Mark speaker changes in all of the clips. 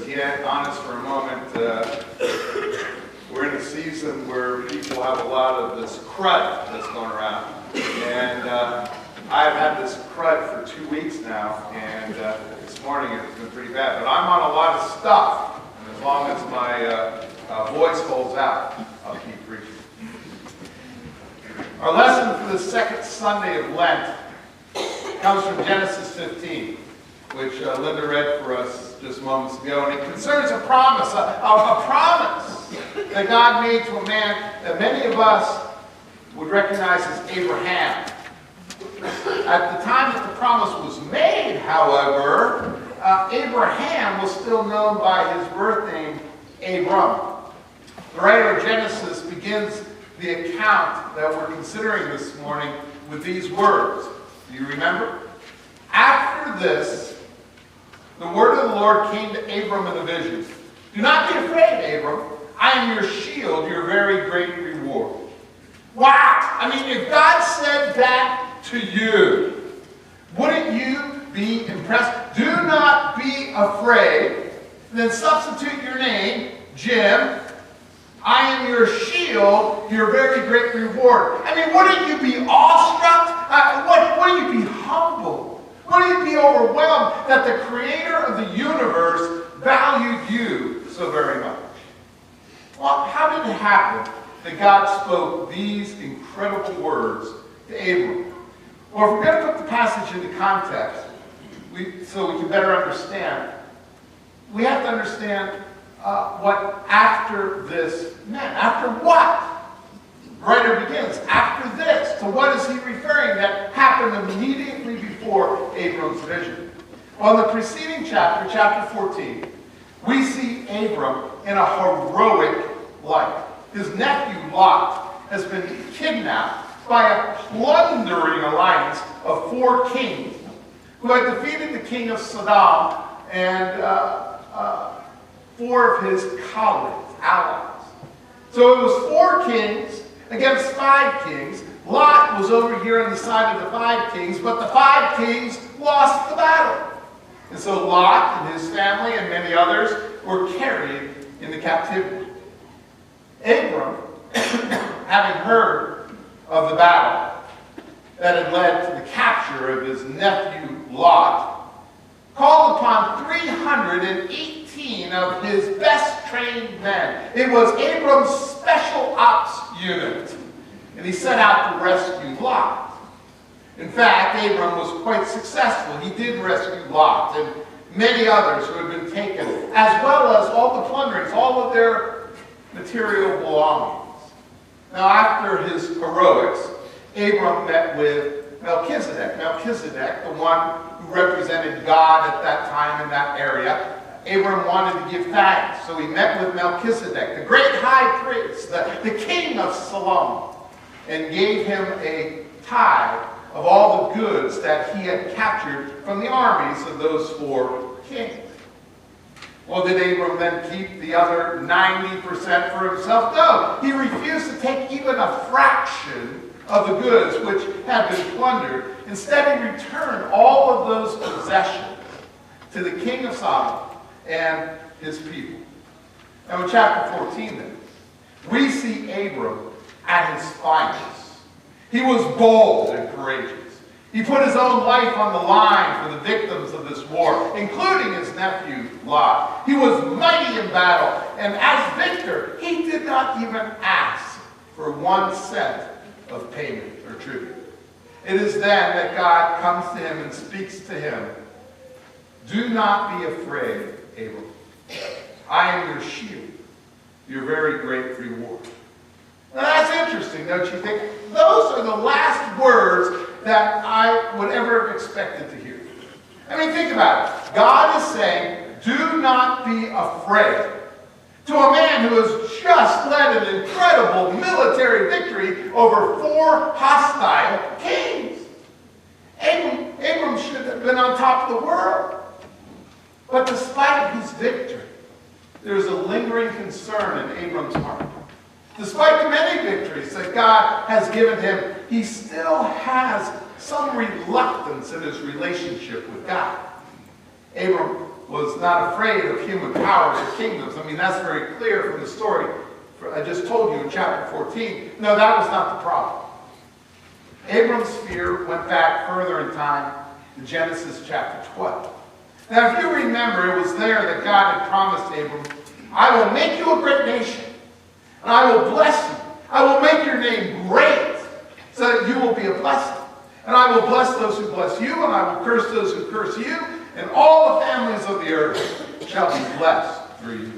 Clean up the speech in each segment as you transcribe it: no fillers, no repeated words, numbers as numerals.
Speaker 1: get honest for a moment, we're in a season where people have a lot of this crud that's going around. And I've had this crud for 2 weeks now, and this morning it's been pretty bad. But I'm on a lot of stuff, and as long as my voice holds out, I'll keep preaching. Our lesson for the second Sunday of Lent comes from Genesis 15, which Linda read for us just moments ago, and it concerns a promise, a promise that God made to a man that many of us would recognize as Abraham. At the time that the promise was made, however, Abraham was still known by his birth name, Abram. The writer of Genesis begins the account that we're considering this morning with these words. Do you remember? After this, the word of the Lord came to Abram in a vision. Do not be afraid, Abram. I am your shield, your very great reward. Wow! I mean, if God said that to you, wouldn't you be impressed? Do not be afraid. Then substitute your name, Jim. I am your shield, your very great reward. I mean, wouldn't you be awestruck? Wouldn't you be humbled? Wouldn't you be overwhelmed that the creator of the universe valued you so very much? Well, how did it happen that God spoke these incredible words to Abram? Well, if we're going to put the passage into context, so we can better understand, we have to understand what after this meant. After what? The writer begins, after this. So what is he referring that happened immediately before Abram's vision? Well, in the preceding chapter, chapter 14, we see Abram in a heroic life. His nephew Lot has been kidnapped by a plundering alliance of 4 kings who had defeated the king of Sodom and 4 of his colleagues, allies. So it was 4 kings against 5 kings. Lot was over here on the side of the 5 kings, but the 5 kings lost the battle. And so Lot and his family and many others were carried into captivity. Abram, having heard of the battle that had led to the capture of his nephew Lot, called upon 318 of his best trained men. It was Abram's special ops unit, and he set out to rescue Lot. In fact, Abram was quite successful. He did rescue Lot and many others who had been taken, as well as all the plunderings, all of their material belongings. Now, after his heroics, Abram met with Melchizedek. Melchizedek, the one who represented God at that time in that area. Abram wanted to give thanks, so he met with Melchizedek, the great high priest, the king of Salem, and gave him a tithe of all the goods that he had captured from the armies of those 4 kings. Well, did Abram then keep the other 90% for himself? No, he refused to take even a fraction of the goods which had been plundered. Instead, he returned all of those possessions to the king of Sodom and his people. Now in chapter 14 then, we see Abram at his finest. He was bold and courageous. He put his own life on the line for the victims of this war, including his nephew Lot. He was mighty in battle, and as victor, he did not even ask for 1 cent of payment or tribute. It is then that God comes to him and speaks to him. Do not be afraid, Abram. I am your shield, your very great reward. Now that's interesting, don't you think? Those are the last words that I would ever have expected to hear. I mean, think about it. God is saying, do not be afraid. To a man who has just led an incredible military victory over 4 hostile kings. Abram should have been on top of the world. But despite his victory, there's a lingering concern in Abram's heart. Despite the many victories that God has given him, he still has some reluctance in his relationship with God. Abram was not afraid of human powers or kingdoms. I mean, that's very clear from the story I just told you in chapter 14. No, that was not the problem. Abram's fear went back further in time to Genesis chapter 12. Now, if you remember, it was there that God had promised Abram, I will make you a great nation, and I will bless you. I will make your name great, so that you will be a blessing. And I will bless those who bless you, and I will curse those who curse you, and all the families of the earth shall be blessed through you.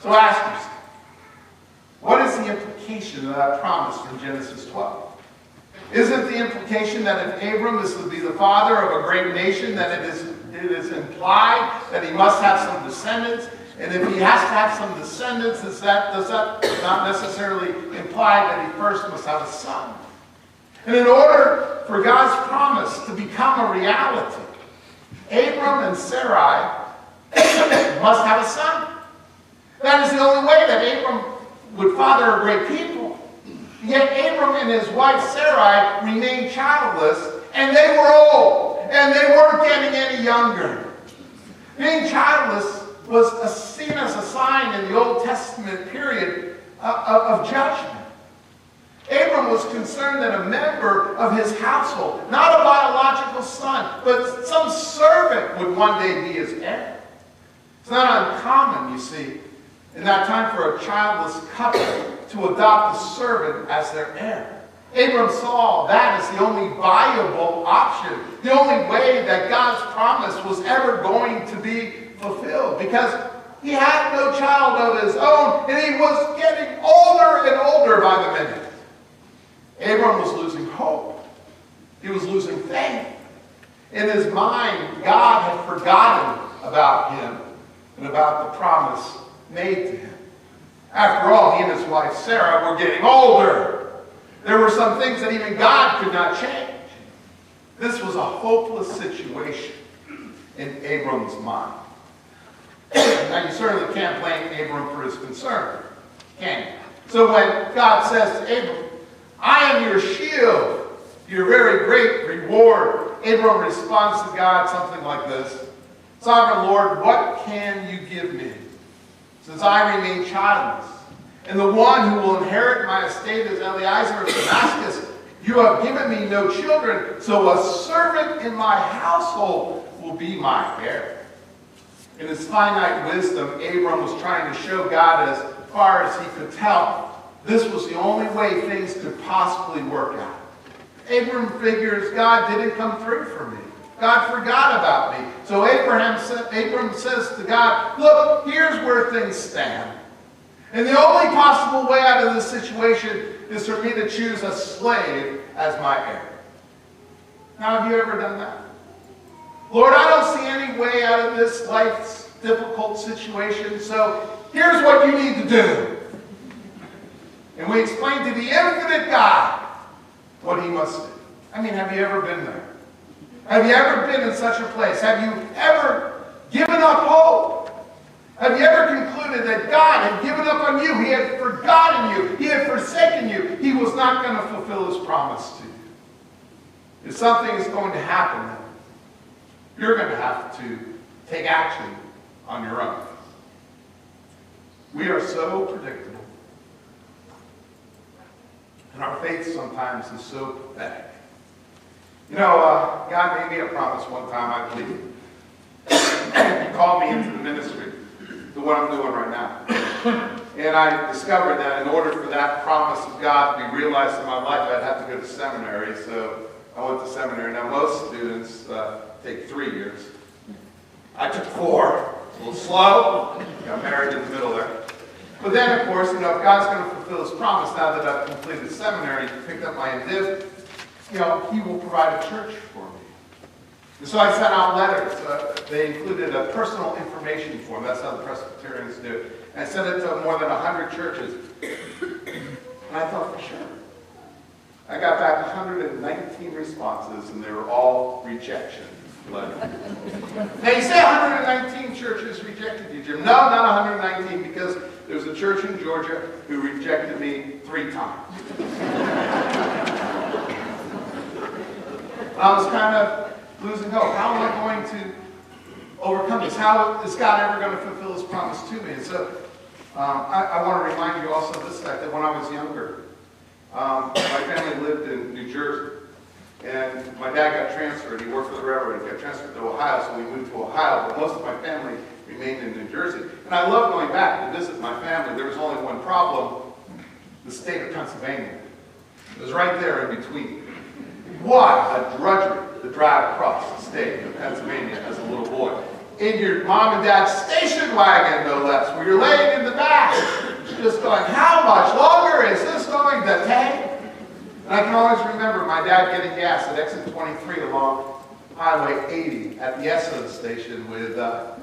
Speaker 1: So ask yourself, what is the implication of that promise from Genesis 12? Isn't the implication that if Abram is to be the father of a great nation, that it is implied that he must have some descendants? And if he has to have some descendants, does that not necessarily imply that he first must have a son? And in order for God's promise to become a reality, Abram and Sarai must have a son. That is the only way that Abram would father a great people. Yet Abram and his wife Sarai remained childless, and they were old, and they weren't getting any younger. Being childless was seen as a sign in the Old Testament period of judgment. Abram was concerned that a member of his household, not a biological son, but some servant would one day be his heir. It's not uncommon, you see, in that time for a childless couple to adopt a servant as their heir. Abram saw that as the only viable option, the only way that God's promise was ever going to be fulfilled, because he had no child of his own, and he was getting older and older by the minute. Abram was losing hope. He was losing faith. In his mind, God had forgotten about him and about the promise made to him. After all, he and his wife Sarah were getting older. There were some things that even God could not change. This was a hopeless situation in Abram's mind. Now, you certainly can't blame Abram for his concern, can you? So when God says to Abram, I am your shield, your very great reward, Abram responds to God something like this: Sovereign Lord, what can you give me, since I remain childless? And the one who will inherit my estate is Eliezer of Damascus. You have given me no children, so a servant in my household will be my heir. In his finite wisdom, Abram was trying to show God, as far as he could tell, this was the only way things could possibly work out. Abram figures God didn't come through for me. God forgot about me. So Abram says to God, look, here's where things stand. And the only possible way out of this situation is for me to choose a slave as my heir. Now, have you ever done that? Lord, I don't see any way out of this life's difficult situation, so here's what you need to do. And we explain to the infinite God what he must do. I mean, have you ever been there? Have you ever been in such a place? Have you ever given up hope? Have you ever concluded that God had given up on you? He had forgotten you. He had forsaken you. He was not going to fulfill his promise to you. If something is going to happen, then you're going to have to take action on your own. We are so predictable. And our faith sometimes is so pathetic. You know, God made me a promise one time, I believe. He called me into the ministry, to what I'm doing right now. And I discovered that in order for that promise of God to be realized in my life, I'd have to go to seminary. So I went to seminary. Now, most students take 3 years. I took 4. A little slow. Got married in the middle there. But then, of course, you know, if God's going to fulfill his promise, now that I've completed seminary, picked up my MDiv, you know, he will provide a church for me. And so I sent out letters. They included a personal information form. That's how the Presbyterians do it. And I sent it to more than 100 churches. And I thought, for sure. I got back 119 responses, and they were all rejection letters. Now, you say 119 churches rejected you, Jim. No, not 119, because there's a church in Georgia who rejected me 3 times. I was kind of losing hope. How am I going to overcome this? How is God ever going to fulfill his promise to me? And so I want to remind you also of this fact that when I was younger, my family lived in New Jersey. And my dad got transferred. He worked for the railroad. He got transferred to Ohio, so we moved to Ohio. But most of my family remained in New Jersey. And I love going back to visit my family. There was only one problem: the state of Pennsylvania. It was right there in between. What a drudgery to drive across the state of Pennsylvania as a little boy. In your mom and dad's station wagon, no less, where you're laying in the back, just going, how much longer is this going to take? And I can always remember my dad getting gas at exit 23 along Highway 80 at the Esso station with the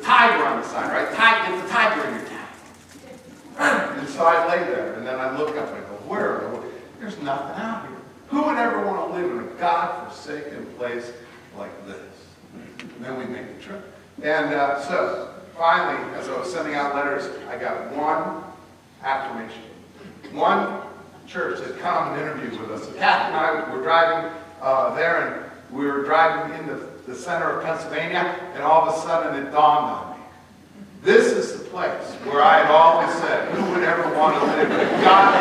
Speaker 1: tiger on the sign, right? Get the tiger in your tank. And so I lay there, and then I look up and I go, where? There's nothing out here. Who would ever want to live in a God-forsaken place like this? And then we make the trip. And so finally, as I was sending out letters, I got one affirmation. One church that come and interview with us. So Kathy and I were driving there, and we were driving into the center of Pennsylvania, and all of a sudden it dawned on me. This is the place where I had always said, who would ever want to live in a God?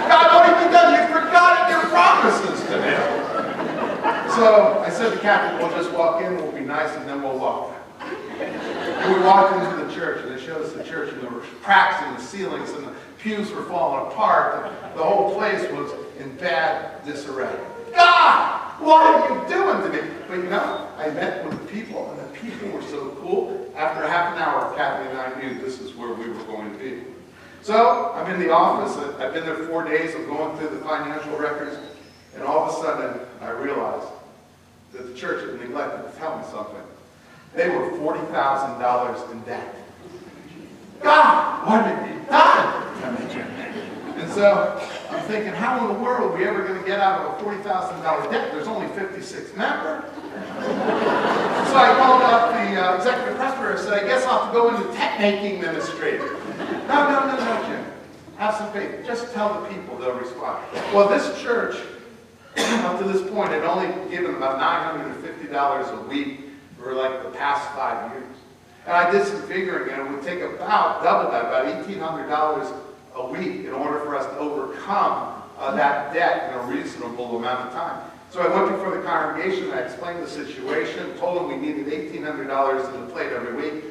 Speaker 1: God, what have you done? You've forgotten your promises to me. So I said to Kathy, we'll just walk in, we'll be nice, and then we'll walk. And we walked into the church, and they showed us the church, and there were cracks in the ceilings, and the pews were falling apart. The whole place was in bad disarray. God, what are you doing to me? But you know, I met with the people, and the people were so cool. After half an hour, Kathy and I knew this is where we were going to be. So I'm in the office. I've been there 4 days. I'm going through the financial records, and all of a sudden, I realized that the church had neglected to tell me something. They were $40,000 in debt. God, what have you done? And so I'm thinking, how in the world are we ever going to get out of a $40,000 debt? There's only 56 members. So I called up the executive presbyter and said, I guess I'll have to go into tent-making ministry. No, Jim. Have some faith. Just tell the people, they'll respond. Well, this church, up to this point, had only given about $950 a week for like the past 5 years. And I did some figuring, and it would take about double that, about $1,800 a week in order for us to overcome that debt in a reasonable amount of time. So I went before the congregation, and I explained the situation, told them we needed $1,800 in the plate every week.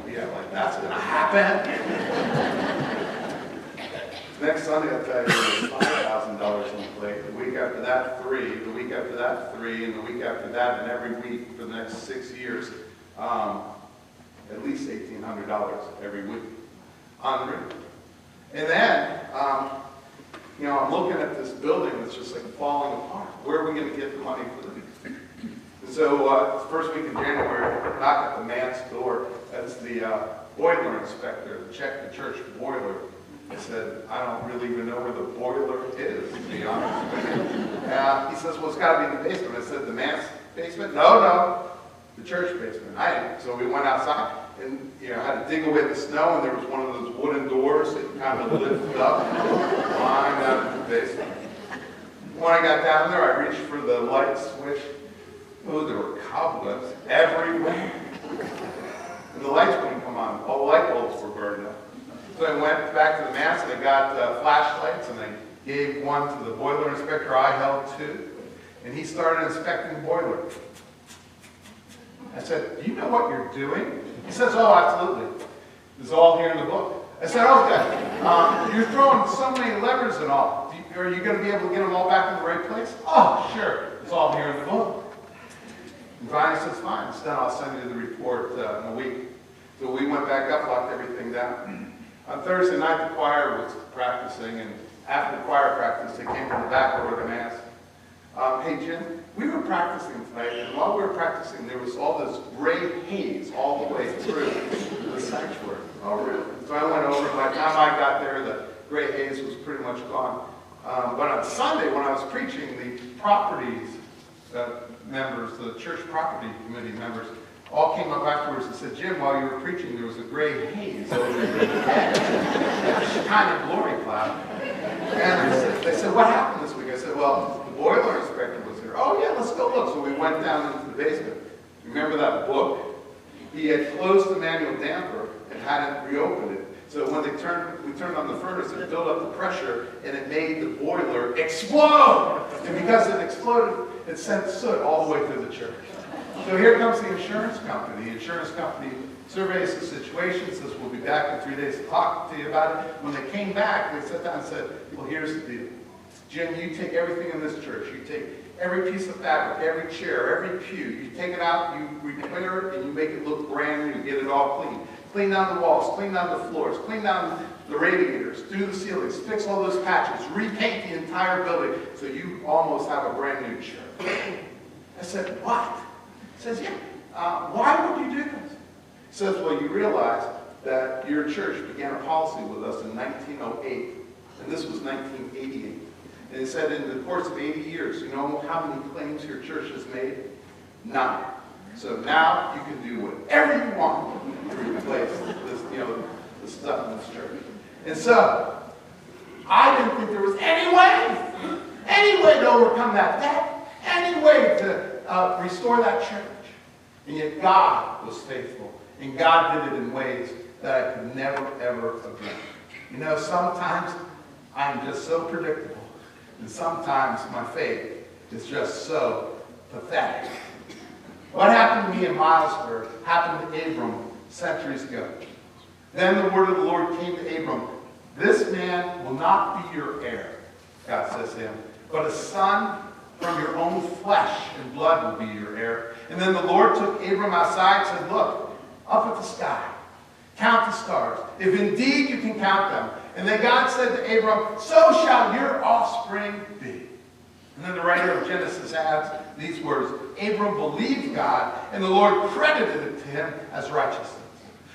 Speaker 1: Yeah, like that's going to happen. Next Sunday, I'll tell you, it was $5,000 on the plate. The week after that, 3. The week after that, 3. And the week after that, and every week for the next 6 years, at least $1,800 every week. Unreal. And then, you know, I'm looking at this building that's just like falling apart. Where are we going to get the money for this? And so, first week in January, I knock at the man's door. That's the boiler inspector that checked the church boiler. I said, I don't really even know where the boiler is, to be honest with you. He says, well, it's got to be in the basement. I said, the man's basement? No, the church basement. So we went outside and, you know, had to dig away the snow, and there was one of those wooden doors that you kind of lifted up and climbed out of the basement. When I got down there, I reached for the light switch. Oh, there were cobwebs everywhere. And the lights wouldn't come on. All the light bulbs were burned out. So I went back to the mass, and I got flashlights, and I gave one to the boiler inspector. I held 2. And he started inspecting the boiler. I said, do you know what you're doing? He says, oh, absolutely. It's all here in the book. I said, okay. You're throwing so many levers and all. Are you going to be able to get them all back in the right place? Oh, sure. It's all here in the book. And finally says, fine. It's done. I'll send you the report in a week. So we went back up, locked everything down. On Thursday night, the choir was practicing, and after the choir practice, they came to the back door and asked, hey, Jim, we were practicing tonight, and while we were practicing, there was all this gray haze all the way through the sanctuary. Oh, really? So I went over, and by the time I got there, the gray haze was pretty much gone. But on Sunday, when I was preaching, the properties members, the church property committee members, all came up afterwards and said, Jim, while you were preaching, there was a gray haze over your head. A kind of glory cloud. And they said, what happened this week? I said, well, the boiler inspector was here. Oh yeah, let's go look. So we went down into the basement. Remember that book? He had closed the manual damper and hadn't reopened it. So when we turned on the furnace, it built up the pressure and it made the boiler explode. And because it exploded, it sent soot all the way through the church. So here comes the insurance company. The insurance company surveys the situation, says we'll be back in 3 days to talk to you about it. When they came back, they sat down and said, well, here's the deal. Jim, you take everything in this church. You take every piece of fabric, every chair, every pew. You take it out, you repair it, and you make it look brand new. Get it all clean. Clean down the walls, clean down the floors, clean down the radiators, do the ceilings, fix all those patches, repaint the entire building so you almost have a brand new church. I said, what? He says, yeah. Why would you do this? He says, well, you realize that your church began a policy with us in 1908, and this was 1988. And he said, in the course of 80 years, you know how many claims your church has made? None. So now you can do whatever you want to replace this, the stuff in this church. And so I didn't think there was any way to overcome that debt, any way to restore that church. And yet God was faithful, and God did it in ways that I could never, ever imagine. Sometimes I'm just so predictable, and sometimes my faith is just so pathetic. What happened to me in Milesburg happened to Abram centuries ago. Then the word of the Lord came to Abram. This man will not be your heir, God says to him, but a son from your own flesh and blood will be your heir. And then the Lord took Abram outside and said, look, up at the sky, count the stars, if indeed you can count them. And then God said to Abram, so shall your offspring be. And then the writer of Genesis adds these words, Abram believed God, and the Lord credited it to him as righteousness.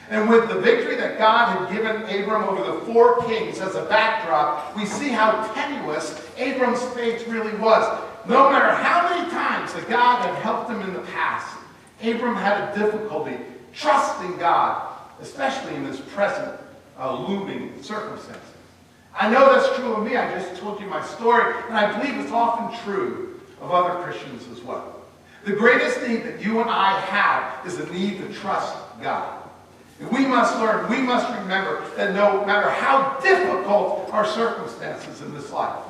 Speaker 1: And with the victory that God had given Abram over the 4 kings as a backdrop, we see how tenuous Abram's faith really was. No matter how many times that God had helped him in the past, Abram had a difficulty trusting God, especially in this present looming circumstances. I know that's true of me. I just told you my story, and I believe it's often true of other Christians as well. The greatest need that you and I have is the need to trust God. And we must learn, we must remember that no matter how difficult our circumstances in this life,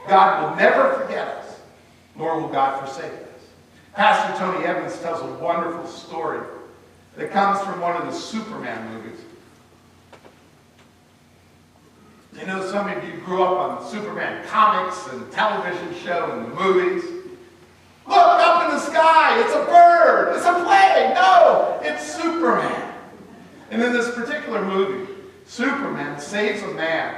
Speaker 1: God will never forget us, nor will God forsake us. Pastor Tony Evans tells a wonderful story that comes from one of the Superman movies. You know, some of you grew up on Superman comics and television show and the movies. Look up in the sky, it's a bird, it's a plane. No, it's Superman. And in this particular movie, Superman saves a man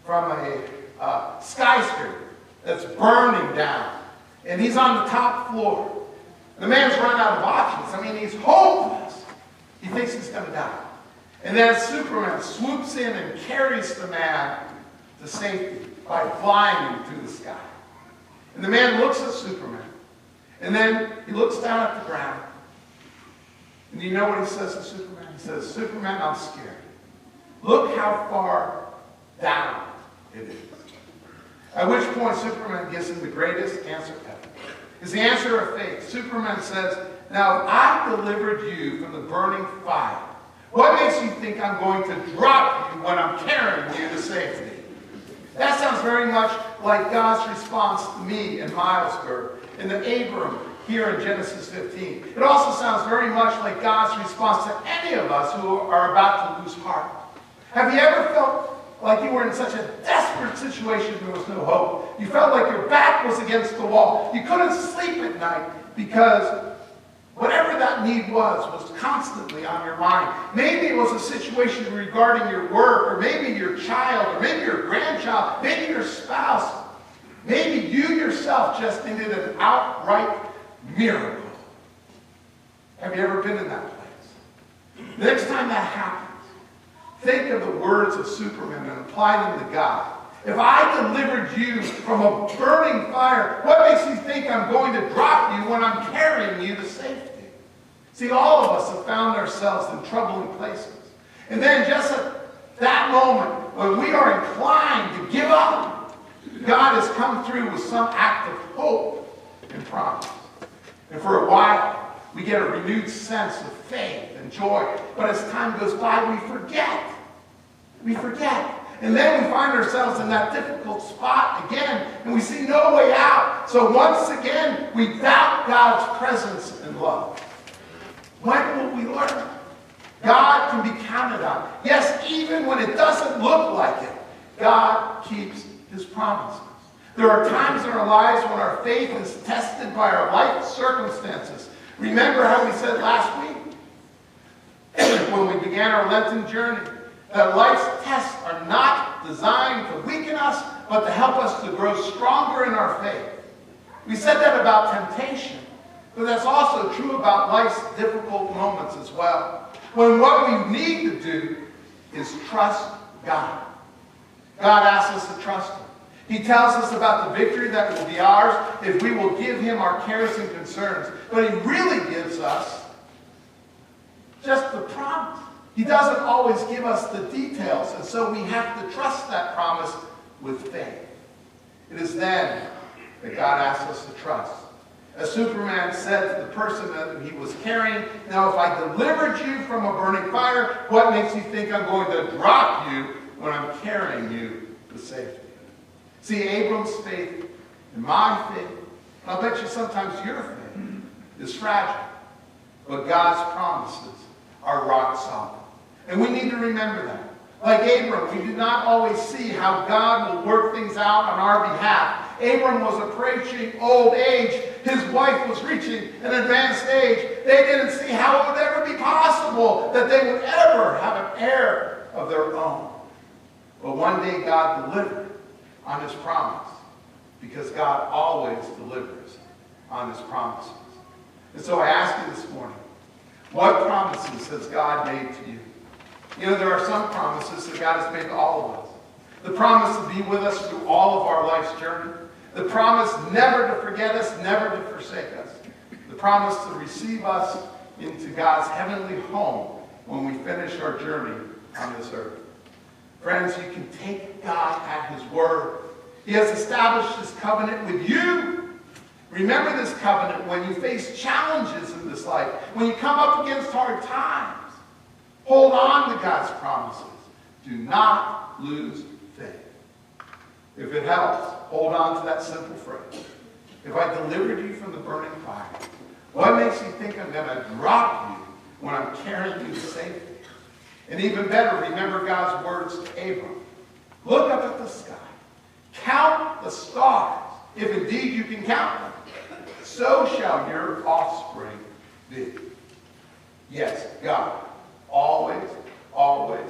Speaker 1: from a skyscraper that's burning down. And he's on the top floor. The man's run out of options. I mean, he's hopeless. He thinks he's going to die. And then Superman swoops in and carries the man to safety by flying him through the sky. And the man looks at Superman. And then he looks down at the ground. And you know what he says to Superman? He says, Superman, I'm scared. Look how far down it is. At which point Superman gives him the greatest answer ever. It's the answer of faith. Superman says, now I delivered you from the burning fire. What makes you think I'm going to drop you when I'm carrying you to safety? That sounds very much like God's response to me in Milesburg and to Abram here in Genesis 15. It also sounds very much like God's response to any of us who are about to lose heart. Have you ever felt like you were in such a desperate situation there was no hope? You felt like your back was against the wall. You couldn't sleep at night because whatever that need was constantly on your mind. Maybe it was a situation regarding your work, or maybe your child, or maybe your grandchild, maybe your spouse. Maybe you yourself just needed an outright miracle. Have you ever been in that place? The next time that happens, think of the words of Superman and apply them to God. If I delivered you from a burning fire, what makes you think I'm going to drop you when I'm carrying you to safety? See, all of us have found ourselves in troubling places. And then just at that moment, when we are inclined to give up, God has come through with some act of hope and promise. And for a while, we get a renewed sense of faith and joy. But as time goes by, we forget. We forget. And then we find ourselves in that difficult spot again, and we see no way out. So once again, we doubt God's presence and love. When will we learn? God can be counted on. Yes, even when it doesn't look like it, God keeps his promises. There are times in our lives when our faith is tested by our life circumstances. Remember how we said last week, when we began our Lenten journey, that life's tests are not designed to weaken us, but to help us to grow stronger in our faith. We said that about temptation, but that's also true about life's difficult moments as well. When what we need to do is trust God. God asks us to trust him. He tells us about the victory that will be ours if we will give him our cares and concerns. But he really gives us just the promise. He doesn't always give us the details, and so we have to trust that promise with faith. It is then that God asks us to trust. As Superman said to the person that he was carrying, "Now if I delivered you from a burning fire, what makes you think I'm going to drop you when I'm carrying you to safety?" See, Abram's faith and my faith, and I'll bet you sometimes your faith, is fragile. But God's promises are rock solid. And we need to remember that. Like Abram, we do not always see how God will work things out on our behalf. Abram was approaching old age. His wife was reaching an advanced age. They didn't see how it would ever be possible that they would ever have an heir of their own. But one day God delivered on his promise, because God always delivers on his promises. And so I ask you this morning, what promises has God made to you? You know, there are some promises that God has made to all of us. The promise to be with us through all of our life's journey. The promise never to forget us, never to forsake us. The promise to receive us into God's heavenly home when we finish our journey on this earth. Friends, you can take God at his word. He has established his covenant with you. Remember this covenant when you face challenges in this life, when you come up against hard times. Hold on to God's promises. Do not lose faith. If it helps, hold on to that simple phrase. If I delivered you from the burning fire, what makes you think I'm going to drop you when I'm carrying you to safety? And even better, remember God's words to Abram. Look up at the sky. Count the stars, if indeed you can count them. So shall your offspring be. Yes, God always, always,